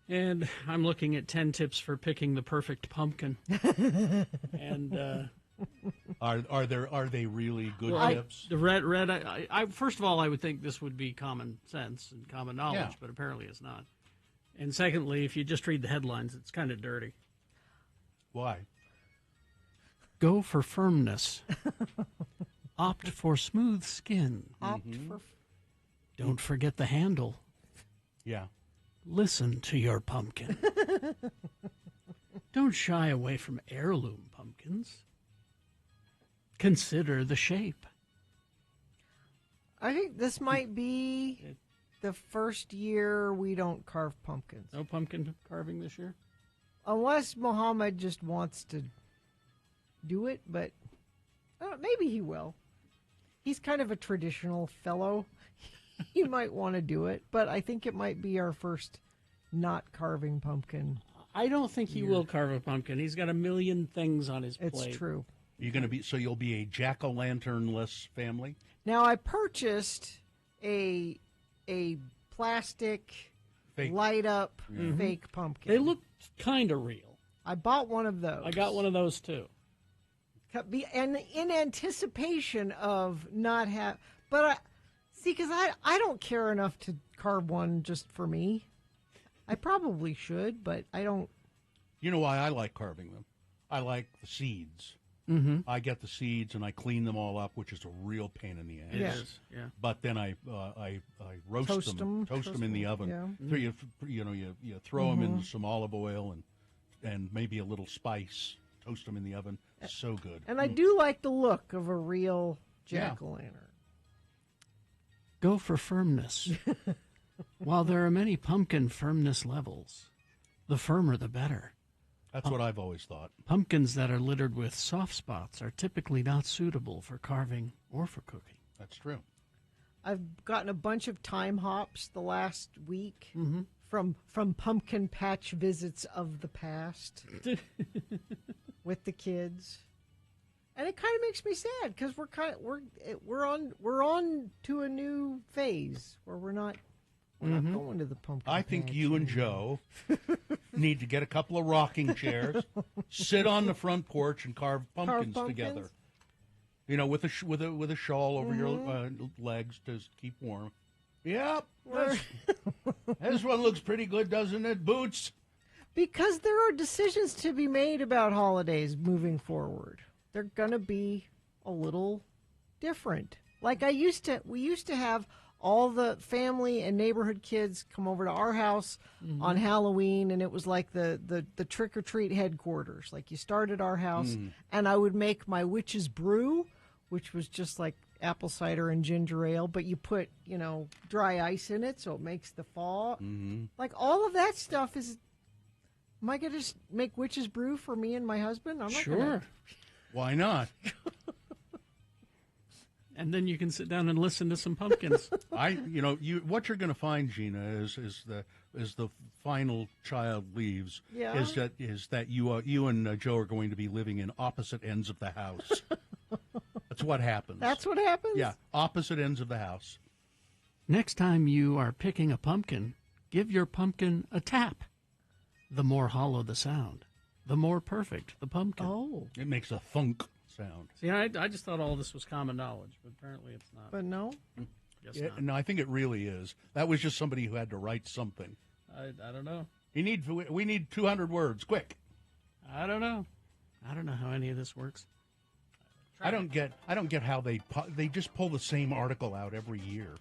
And I'm looking at 10 tips for picking the perfect pumpkin. And Are they really good tips? The red. I first of all, I would think this would be common sense and common knowledge, Yeah. but apparently it's not. And secondly, if you just read the headlines, it's kind of dirty. Why? Go for firmness. Opt for smooth skin. Don't forget the handle. Yeah. Listen to your pumpkin. Don't shy away from heirloom pumpkins. Consider the shape. I think this might be the first year we don't carve pumpkins. No pumpkin carving this year? Unless Muhammad just wants to do it, but maybe he will. He's kind of a traditional fellow. He might want to do it, but I think it might be our first not carving pumpkin. I don't think he will carve a pumpkin. He's got a million things on his plate. It's true. You're going to be so you'll be a jack-o'-lantern-less family? Now I purchased a plastic Fake. light up fake pumpkin. They look kind of real. I bought one of those. I got one of those too. And in anticipation of not have, but because I don't care enough to carve one just for me. I probably should, but I don't. You know why I like carving them? I like the seeds. Mm-hmm. I get the seeds and I clean them all up, which is a real pain in the ass. It Yeah. is, yeah. But then I roast Toast them in the oven. yeah. So you throw them in some olive oil and maybe a little spice. Toast them in the oven. So good. And I do like the look of a real jack-o'-lantern. Go for firmness. While there are many pumpkin firmness levels, the firmer the better. That's what I've always thought. Pumpkins that are littered with soft spots are typically not suitable for carving or for cooking. That's true. I've gotten a bunch of time hops the last week from pumpkin patch visits of the past with the kids, and it kind of makes me sad because we're on to a new phase where we're not going to the pumpkin. I think patch you and anymore. Joe need to get a couple of rocking chairs, sit on the front porch, and carve pumpkins together. You know, with a shawl over your legs to keep warm. Yep, this one looks pretty good, doesn't it, Boots? Because there are decisions to be made about holidays moving forward. They're gonna be a little different. Like we used to have all the family and neighborhood kids come over to our house on Halloween, and it was like the trick-or-treat headquarters. Like you start at our house, and I would make my witch's brew, which was just like apple cider and ginger ale, but you put, dry ice in it, so it makes the fall. Like all of that stuff is, am I going to just make witch's brew for me and my husband? I'm not Sure. Why not? And then you can sit down and listen to some pumpkins. What you're going to find, Gina, is the final child leaves. Yeah. Is that you and Joe are going to be living in opposite ends of the house. That's what happens. That's what happens? Yeah, opposite ends of the house. Next time you are picking a pumpkin, give your pumpkin a tap. The more hollow the sound, the more perfect the pumpkin. Oh. It makes a thunk sound. See, I just thought all this was common knowledge, but apparently it's not. But no? Guess Yeah, not. no, I think it really is. That was just somebody who had to write something. I don't know. We need 200 words, quick. I don't know. I don't know how any of this works. I don't get how they just pull the same article out every year.